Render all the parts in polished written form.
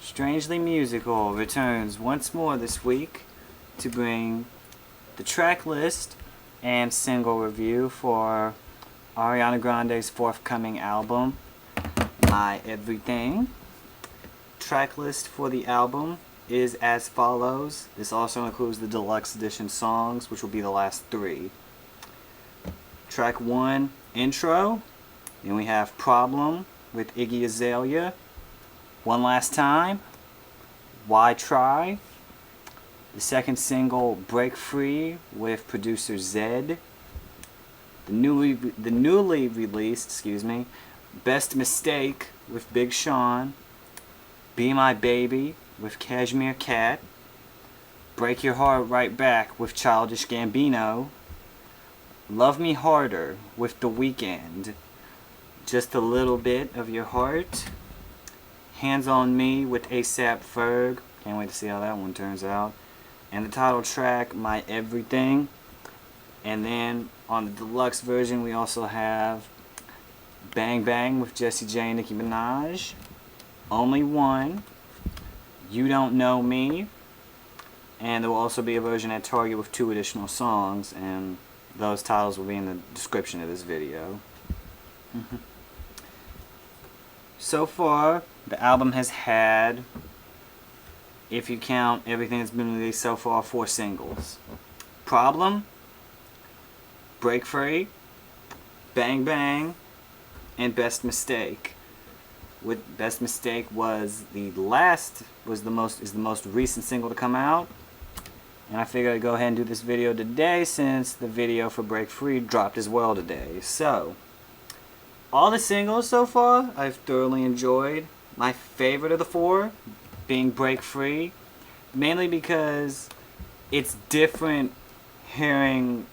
Strangely Musical returns once more this week to bring the track list and single review for Ariana Grande's forthcoming album, My Everything. Track list for the album is as follows. This also includes the Deluxe Edition songs, which will be the last 3. Track 1, Intro. Then we have Problem with Iggy Azalea. One Last Time, Why Try. The second single, Break Free, with producer Zedd. The newly released, Best Mistake with Big Sean. Be My Baby with Cashmere Cat. Break Your Heart Right Back with Childish Gambino. Love Me Harder with The Weeknd. Just a Little Bit of Your Heart. Hands on Me with A$AP Ferg. Can't wait to see how that one turns out. And the title track, My Everything. And then on the deluxe version, we also have Bang Bang with Jessie J and Nicki Minaj. Only One. You Don't Know Me. And there will also be a version at Target with 2 additional songs. And those titles will be in the description of this video. So far, the album has had, if you count everything that's been released so far, 4 singles. Problem, Break Free, Bang Bang, and Best Mistake. With Best Mistake was the most recent single to come out. And I figured I'd go ahead and do this video today since the video for Break Free dropped as well today. So, all the singles so far I've thoroughly enjoyed. My favorite of the 4 being Break Free, mainly because it's different hearing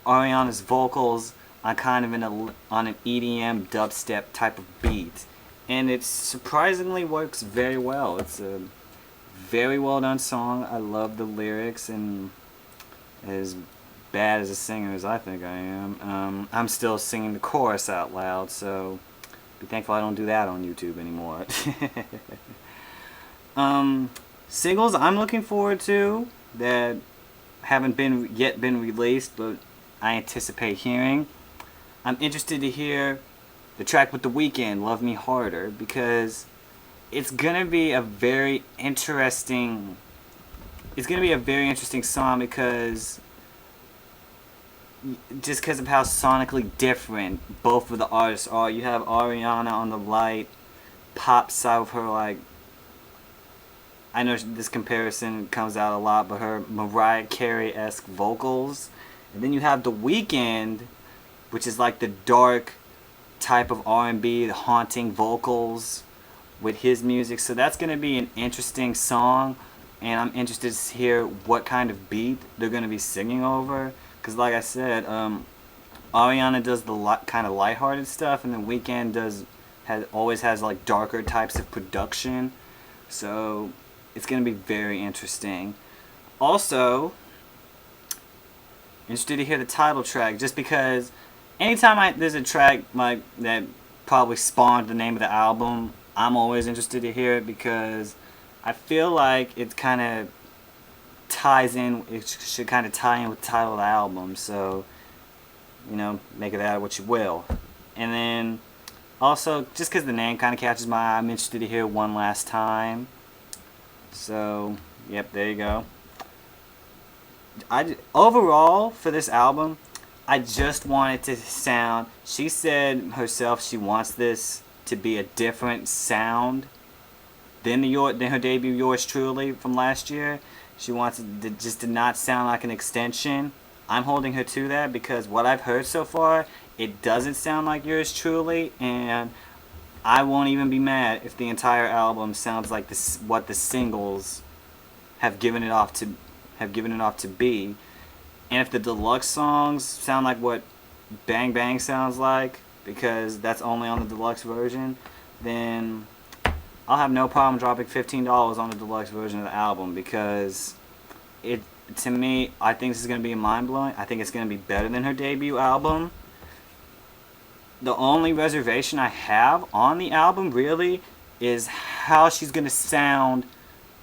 Ariana's vocals on kind of on an EDM dubstep type of beat, and it surprisingly works very well. It's a very well done song. I love the lyrics, and as bad as a singer as I think I am, I'm still singing the chorus out loud, so be thankful I don't do that on YouTube anymore. Singles I'm looking forward to that haven't yet been released, but I anticipate hearing. I'm interested to hear the track with The Weeknd, Love Me Harder, because it's gonna be a very interesting song because of how sonically different both of the artists are. You have Ariana on the light pop side of her, like, I know this comparison comes out a lot, but her Mariah Carey-esque vocals. And then you have The Weeknd, which is like the dark type of R&B, the haunting vocals with his music. So that's going to be an interesting song, and I'm interested to hear what kind of beat they're going to be singing over. Because like I said, Ariana does the kind of lighthearted stuff, and then Weeknd always has like darker types of production. So it's going to be very interesting. Also, interested to hear the title track, just because anytime there's a track like that probably spawned the name of the album, I'm always interested to hear it, because I feel like it kind of ties in. It should kind of tie in with the title of the album. So, make of that what you will. And then also, just because the name kind of catches my eye, I'm interested to hear One Last Time. So, yep, there you go. Overall, for this album, I just want it to sound, she said herself she wants this to be a different sound than her debut Yours Truly from last year. She wants it to not sound like an extension. I'm holding her to that, because what I've heard so far, it doesn't sound like Yours Truly, and I won't even be mad if the entire album sounds like what the singles have given it off to be. And if the deluxe songs sound like what Bang Bang sounds like, because that's only on the deluxe version, then I'll have no problem dropping $15 on the deluxe version of the album, because to me, I think this is going to be mind-blowing. I think it's going to be better than her debut album. The only reservation I have on the album, really, is how she's gonna sound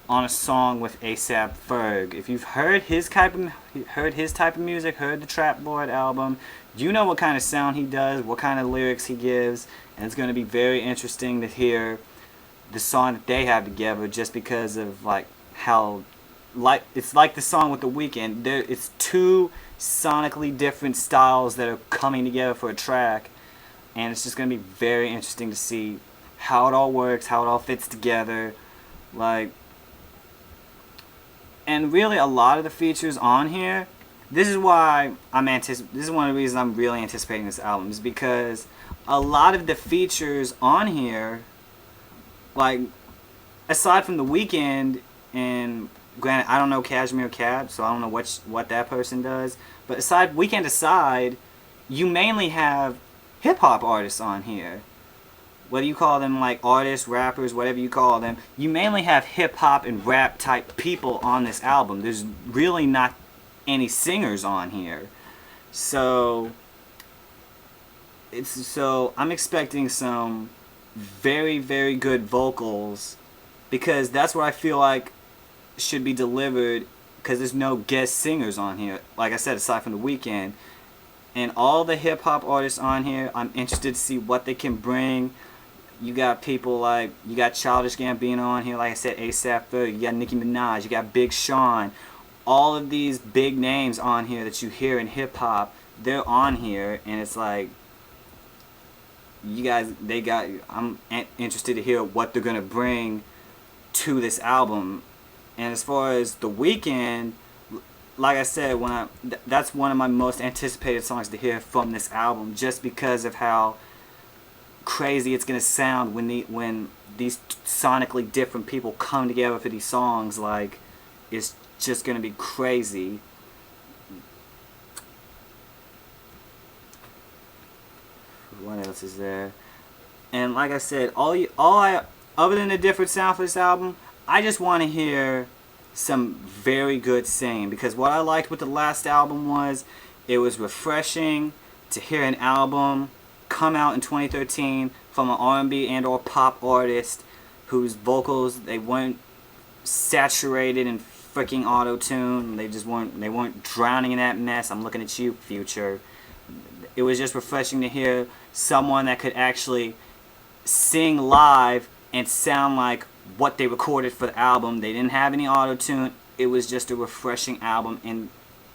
on a song with A$AP Ferg. If you've heard his type of music, heard the Trap Lord album, you know what kind of sound he does, what kind of lyrics he gives, and it's going to be very interesting to hear the song that they have together, just because of like how it's like the song with the Weeknd. It's two sonically different styles that are coming together for a track, and it's just going to be very interesting to see how it all works, how it all fits together, like. And really, a lot of the features on here, this is why this is one of the reasons I'm really anticipating this album, is because a lot of the features on here, like, aside from the Weeknd, and granted, I don't know Cashmere Cat, so I don't know what that person does, but Weeknd aside, you mainly have hip-hop artists on here. Whether you call them like artists, rappers, whatever you call them, you mainly have hip-hop and rap type people on this album. There's really not any singers on here. So I'm expecting some very, very good vocals, because that's what I feel like should be delivered, because there's no guest singers on here, like I said, aside from the Weeknd. And all the hip-hop artists on here, I'm interested to see what they can bring. You got people like, you got Childish, Gambino on here, like I said, A$AP Ferg, you got Nicki Minaj, you got Big Sean. All of these big names on here that you hear in hip-hop, they're on here, and it's like, you guys, I'm interested to hear what they're going to bring to this album. And as far as the Weeknd, like I said, that's one of my most anticipated songs to hear from this album, just because of how crazy it's gonna sound when these sonically different people come together for these songs. Like, it's just gonna be crazy. What else is there? And like I said, other than the different sound for this album, I just want to hear some very good singing, because what I liked with the last album was it was refreshing to hear an album come out in 2013 from an R&B and or pop artist whose vocals, they weren't saturated in freaking auto-tune. They weren't drowning in that mess. I'm looking at you, Future. It was just refreshing to hear someone that could actually sing live and sound like what they recorded for the album. They didn't have any auto-tune. It was just a refreshing album, and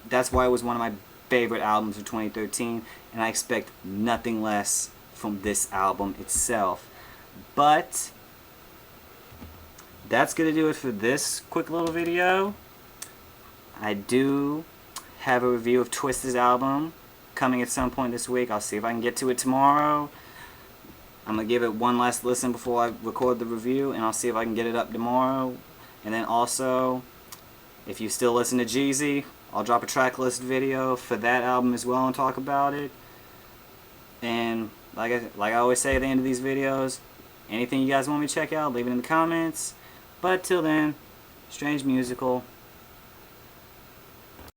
that's why it was one of my favorite albums of 2013, and I expect nothing less from this album itself. But that's gonna do it for this quick little video. I do have a review of Twisted's album coming at some point this week. I'll see if I can get to it tomorrow. I'm gonna give it one last listen before I record the review, and I'll see if I can get it up tomorrow. And then also, if you still listen to Jeezy, I'll drop a track list video for that album as well and talk about it. And like I always say at the end of these videos, anything you guys want me to check out, leave it in the comments. But till then, Strange Musical.